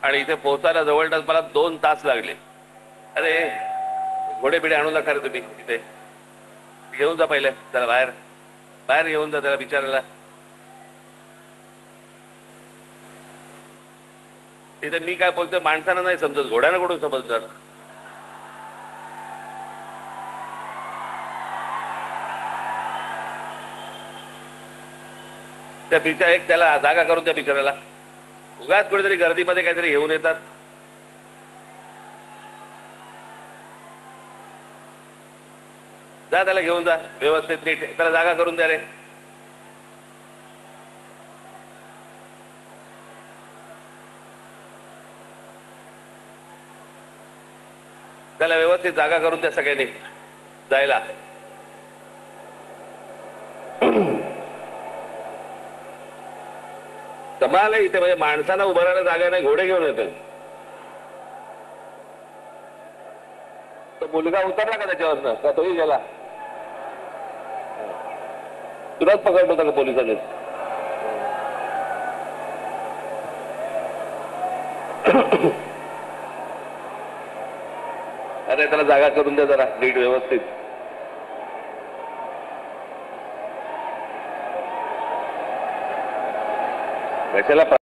आणि इथे पोहोचायला जवळपास मला 2 तास लागले. अरे घोडे बिडे आणू नका रे तुम्ही, इथे घेऊन जा पहिले त्याला, बाहेर बाहेर घेऊन जा त्याला बिचारायला. तिथे मी काय बोलतोय माणसानं नाही समजत, घोड्यानं कुठून समजणार. त्या बिचार एक त्याला जागा करून त्या बिचारायला. उगाच कुठेतरी गर्दीमध्ये काहीतरी घेऊन येतात. जा त्याला घेऊन जा व्यवस्थित नीट, त्याला जागा करून द्या रे. त्याला व्यवस्थित जागा करून द्या सगळ्यांनी जायला. कमाल आहे इथे, म्हणजे माणसांना उभं राहायला जागा नाही, घोडे घेऊन येतात. तो मुलगा उतरला का त्याच्यावरनं, का तोही गेला? तुलाच पकडलं होतं का पोलिसांनी? अरे त्याला जागा करून द्या जरा नीट व्यवस्थित. कशाला